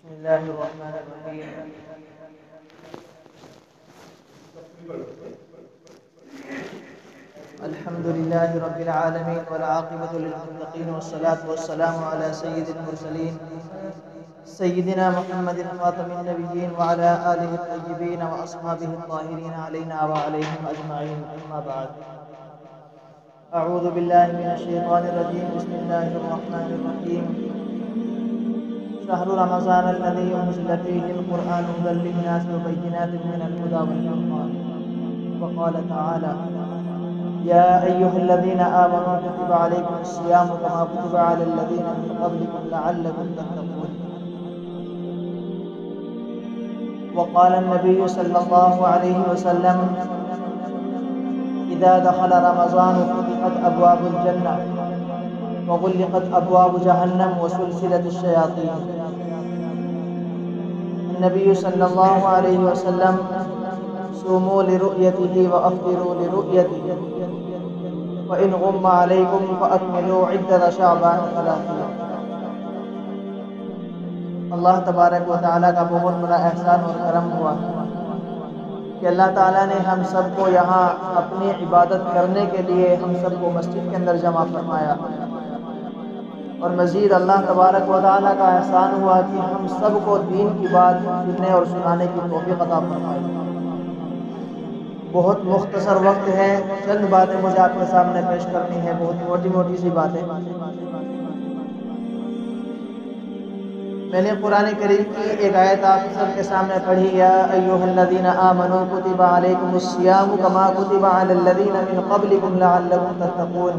بسم الله الرحمن الرحيم. الحمد لله رب العالمين والعاقبة للمتقين والصلاة والسلام على سيد المرسلين سيدنا محمد خاتم النبيين وعلى آله الطيبين وأصحابه الطاهرين علينا وعليهم أجمعين. أما بعد، أعوذ بالله من الشيطان الرجيم. بسم الله الرحمن الرحيم. شهر رمضان الذي أنزل فيه القرآن هدى للناس وبينات من الهدى والفرقان. وقال تعالى: يا أيها الذين آمنوا كتب عليكم الصيام كما كتب على الذين من قبلكم لعلكم تتقون. وقال النبي صلى الله عليه وسلم: إذا دخل رمضان فتحت أبواب الجنة وغلقت أبواب جهنم وسلسلة الشياطين. النبي صلى الله عليه وسلم: صوموا لرؤيته وأفطروا لرؤيته وإن غم عليكم فأكملوا عدة شعبان 30. اللہ تبارک و تعالیٰ کا بہت بڑا احسان اور کرم ہوا کہ اللہ تعالیٰ نے ہم سب کو یہاں اپنی عبادت کرنے کے لیے ہم سب کو مسجد کے اندر جمع فرمایا، اور مزید اللہ تبارک و تعالیٰ کا احسان ہوا کہ ہم سب کو دین کی بات سننے اور سنانے کی توفیق عطا فرمائی۔ بہت مختصر وقت ہے، چند باتیں مجھے آپ کے سامنے پیش کرنی ہے، بہت موٹی موٹی سی باتیں۔ میں نے قرآن کریم کی ایک آیت آپ سب کے سامنے پڑھی: یا ایھا الذین آمنوا کتب علیکم الصیام کما کتب علی الذین من قبلکم لعلکم تتقون۔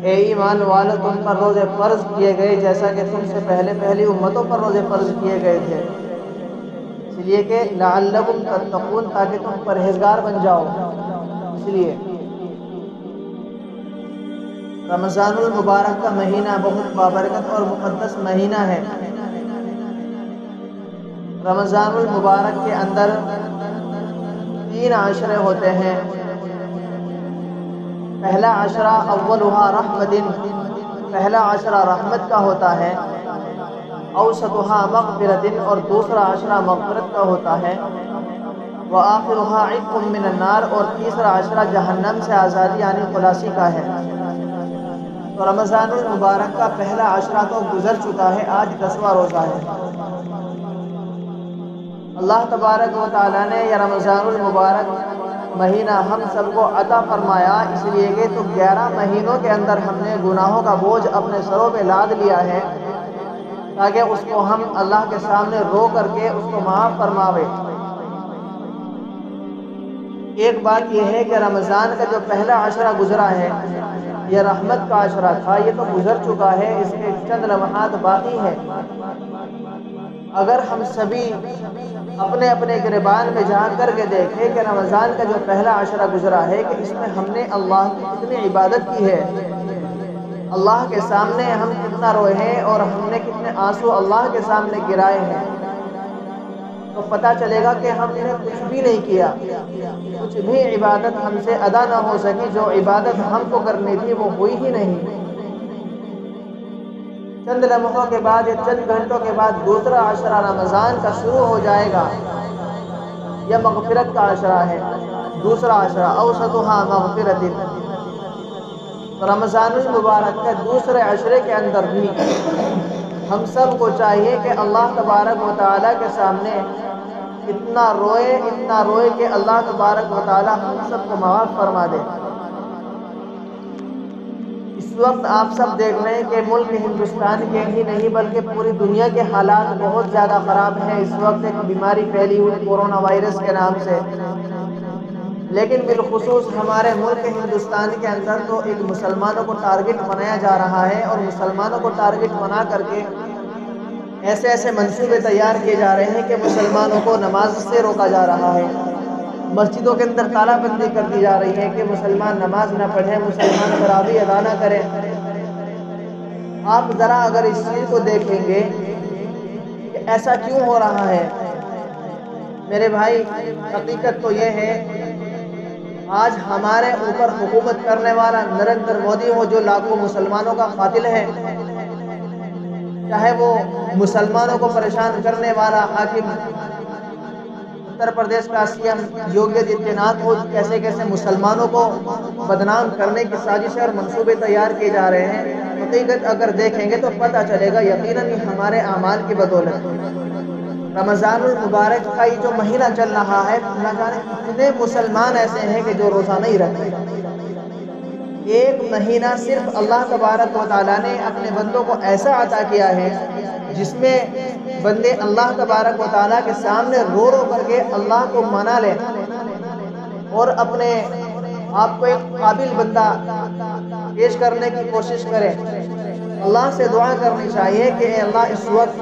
اے ایمان والو، تم پر روزے فرض کیے گئے جیسا کہ تم سے پہلی امتوں پر روزے فرض کیے گئے تھے، اس لیے کہ لعلکم تتقون، تاکہ تم پرہیزگار بن جاؤ۔ اس لیے رمضان المبارک کا مہینہ بہت بابرکت اور مقدس مہینہ ہے۔ رمضان المبارک کے اندر 3 عشرے ہوتے ہیں۔ پہلا عشرہ اولھا رحمت، پہلا عشرہ رحمت کا ہوتا ہے، اوسطھا مغفرت، اور دوسرا عشرہ مغفرت کا ہوتا ہے، وآخرھا عتق من النار، اور تیسرا عشرہ جہنم سے آزادی یعنی خلاصی کا ہے۔ تو رمضان المبارک کا پہلا عشرہ تو گزر چکا ہے، آج 10واں روزہ ہے۔ اللہ تبارک و تعالیٰ نے یہ رمضان المبارک مہینہ ہم سب کو عطا فرمایا، اس لیے کہ تو 11 مہینوں کے اندر ہم نے گناہوں کا بوجھ اپنے سروں پہ لاد لیا ہے، تاکہ اس کو ہم اللہ کے سامنے رو کر کے اس کو معاف فرماوے۔ ایک بات یہ ہے کہ رمضان کا جو پہلا عشرہ گزرا ہے یہ رحمت کا عشرہ تھا، یہ تو گزر چکا ہے، اس کے چند لمحات باقی ہیں۔ اگر ہم سبھی اپنے اپنے گریبان میں جا کر کے دیکھیں کہ رمضان کا جو پہلا عشرہ گزرا ہے کہ اس میں ہم نے اللہ کی کتنی عبادت کی ہے، اللہ کے سامنے ہم کتنا روئے ہیں، اور ہم نے کتنے آنسو اللہ کے سامنے گرائے ہیں، تو پتہ چلے گا کہ ہم نے کچھ بھی نہیں کیا، کچھ بھی عبادت ہم سے ادا نہ ہو سکی، جو عبادت ہم کو کرنی تھی وہ ہوئی ہی نہیں۔ چند لمحوں کے بعد یا چند گھنٹوں کے بعد دوسرا عشرہ رمضان کا شروع ہو جائے گا، یہ مغفرت کا عشرہ ہے، دوسرا عشرہ اوسطھا مغفرت۔ تو رمضان المبارک کے دوسرے عشرے کے اندر بھی ہم سب کو چاہیے کہ اللہ تبارک و تعالیٰ کے سامنے اتنا روئے کہ اللہ تبارک و تعالیٰ ہم سب کو معاف فرما دے۔ اس وقت آپ سب دیکھ رہے ہیں کہ ملک ہندوستان کے ہی نہیں بلکہ پوری دنیا کے حالات بہت زیادہ خراب ہیں۔ اس وقت ایک بیماری پھیلی ہوئی کورونا وائرس کے نام سے، لیکن بالخصوص ہمارے ملک ہندوستان کے اندر تو ایک مسلمانوں کو ٹارگٹ بنایا جا رہا ہے، اور مسلمانوں کو ٹارگٹ بنا کر کے ایسے منصوبے تیار کیے جا رہے ہیں کہ مسلمانوں کو نماز سے روکا جا رہا ہے، مسجدوں کے اندر تالا بندی کر دی جا رہی ہے کہ مسلمان نماز نہ پڑھیں، مسلمان تراویح ادا نہ کریں۔ آپ ذرا اگر اس چیز کو دیکھیں گے کہ ایسا کیوں ہو رہا ہے، میرے بھائی حقیقت تو یہ ہے آج ہمارے اوپر حکومت کرنے والا نریندر مودی ہو، جو لاکھوں مسلمانوں کا قاتل ہے، چاہے وہ مسلمانوں کو پریشان کرنے والا حاکم اتر پردیش کا سی ایم یوگی آدتیہ ناتھ ہو، کیسے کیسے مسلمانوں کو بدنام کرنے کی سازشیں اور منصوبے تیار کیے جا رہے ہیں، حقیقت اگر دیکھیں گے تو پتہ چلے گا یقیناً یہ ہمارے اعمال کی بدولت ہے۔ رمضان المبارک کا یہ جو مہینہ چل رہا ہے، نہ جانے کتنے مسلمان ایسے ہیں کہ جو روزہ نہیں رکھتے۔ ایک مہینہ صرف اللہ تبارک و تعالیٰ نے اپنے بندوں کو ایسا عطا کیا ہے جس میں بندے اللہ تبارک و تعالیٰ کے سامنے رو رو کر کے اللہ کو منا لیں اور اپنے آپ کو ایک قابل بندہ پیش کرنے کی کوشش کریں۔ اللہ سے دعا کرنی چاہیے کہ اے اللہ اس وقت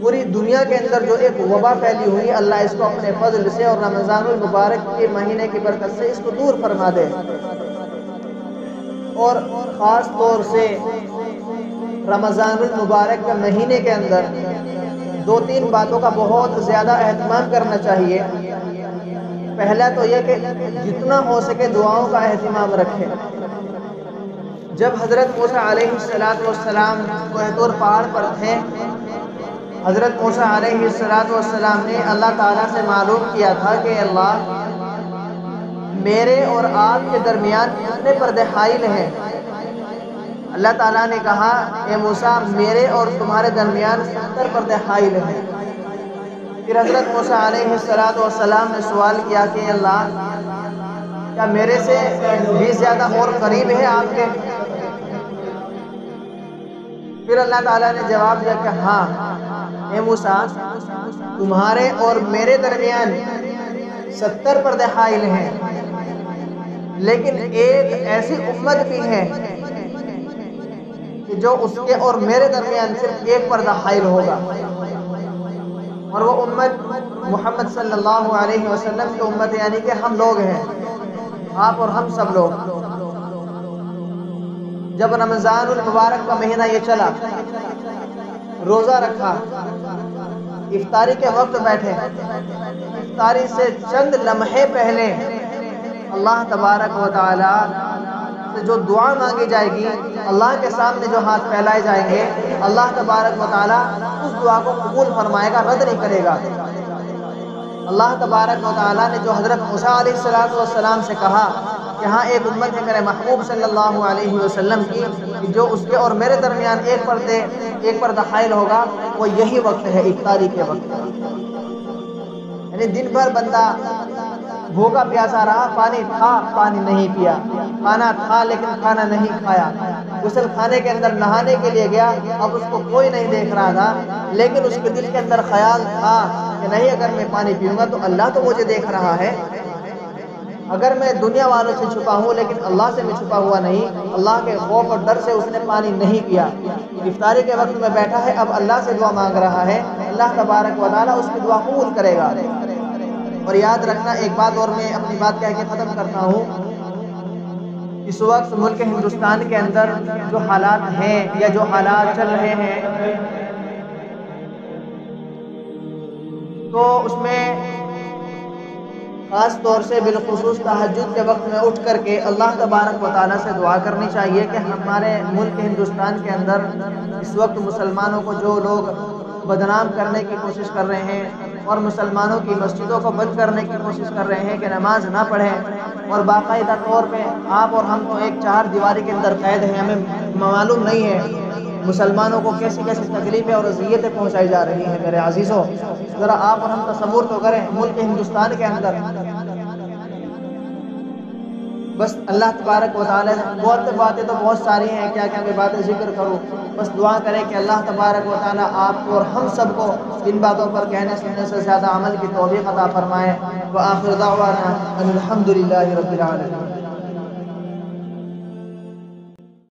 پوری دنیا کے اندر جو ایک وبا پھیلی ہوئی، اللہ اس کو اپنے فضل سے اور رمضان المبارک کے مہینے کی برکت سے اس کو دور فرما دے۔ اور خاص طور سے رمضان المبارک کے مہینے کے اندر دو تین باتوں کا بہت زیادہ اہتمام کرنا چاہیے۔ پہلا تو یہ کہ جتنا ہو سکے دعاؤں کا اہتمام رکھیں۔ جب حضرت موسیٰ علیہ السلام کوہ طور پہاڑ پر تھے، حضرت موسیٰ علیہ السلام نے اللہ تعالیٰ سے معلوم کیا تھا کہ اللہ میرے اور آپ کے درمیان کتنے پردے حائل ہیں۔ اللہ تعالیٰ نے کہا اے موسیٰ میرے اور تمہارے درمیان 70 پردے حائل ہیں۔ پھر حضرت موسیٰ علیہ السلام نے سوال کیا کہ اللہ کیا میرے سے بھی زیادہ اور قریب ہے آپ کے؟ پھر اللہ تعالیٰ نے جواب دیا کہ ہاں اے موسیٰ تمہارے اور میرے درمیان 70 پردے حائل ہیں، لیکن ایک ایسی امت بھی ہے کہ جو اس کے اور میرے درمیان صرف ایک پردہ حائل ہوگا، اور وہ امت محمد صلی اللہ علیہ وسلم کی امت، یعنی کہ ہم لوگ ہیں، آپ اور ہم سب لوگ۔ جب رمضان المبارک کا مہینہ یہ چلا، روزہ رکھا، افطاری کے وقت بیٹھے، افطاری سے چند لمحے پہلے اللہ تبارک و تعالی سے جو دعا مانگی جائے گی، اللہ کے سامنے جو ہاتھ پھیلائے جائیں گے، اللہ تبارک و تعالی اس دعا کو قبول فرمائے گا، رد نہیں کرے گا۔ اللہ تبارک و تعالی نے جو حضرت موسیٰ علیہ السلام سے کہا کہ ہاں ایک امت ہے میرے محبوب صلی اللہ علیہ وسلم کی جو اس کے اور میرے درمیان ایک پردہ حائل ہوگا، وہ یہی وقت ہے افطاری کے وقت۔ یعنی دن بھر بندہ بھوکا پیاسا رہا، پانی تھا پانی نہیں پیا، کھانا تھا لیکن کھانا نہیں کھایا، غسل خانے کے اندر نہانے کے لیے گیا، اب اس کو کوئی نہیں دیکھ رہا تھا، لیکن اس کے دل کے اندر خیال تھا کہ نہیں اگر میں پانی پیوں گا تو اللہ تو مجھے دیکھ رہا ہے، اگر میں دنیا والوں سے چھپا ہوں لیکن اللہ سے میں چھپا ہوا نہیں، اللہ کے خوف اور ڈر سے اس نے پانی نہیں پیا۔ افطاری کے وقت میں بیٹھا ہے، اب اللہ سے دعا مانگ رہا ہے، اللہ تبارک و تعالیٰ اس کی دعا قبول کرے گا۔ اور یاد رکھنا ایک بات اور میں اپنی بات کہہ کے ختم کرتا ہوں، اس وقت ملک ہندوستان کے اندر جو حالات ہیں یا جو حالات چل رہے ہیں، تو اس میں خاص طور سے بالخصوص تہجد کے وقت میں اٹھ کر کے اللہ تبارک و تعالیٰ سے دعا کرنی چاہیے کہ ہمارے ملک ہندوستان کے اندر اس وقت مسلمانوں کو جو لوگ بدنام کرنے کی کوشش کر رہے ہیں اور مسلمانوں کی مسجدوں کو بند کرنے کی کوشش کر رہے ہیں کہ نماز نہ پڑھیں، اور باقاعدہ طور پہ آپ اور ہم تو ایک چار دیواری کے اندر قید ہیں، ہمیں معلوم نہیں ہے مسلمانوں کو کیسی کیسی تکلیفیں اور اذیتیں پہنچائی جا رہی ہیں۔ میرے عزیزوں، ذرا آپ اور ہم تصور تو کریں، ملک ہندوستان کے اندر بس اللہ تبارک و تعالیٰ بہت باتیں تو بہت ساری ہیں، کیا کیا میں باتیں ذکر کروں، بس دعا کریں کہ اللہ تبارک و تعالیٰ آپ کو اور ہم سب کو ان باتوں پر کہنے سننے سے زیادہ عمل کی توفیق عطا فرمائے۔ وآخر دعوانا ان الحمد للہ رب العالمین۔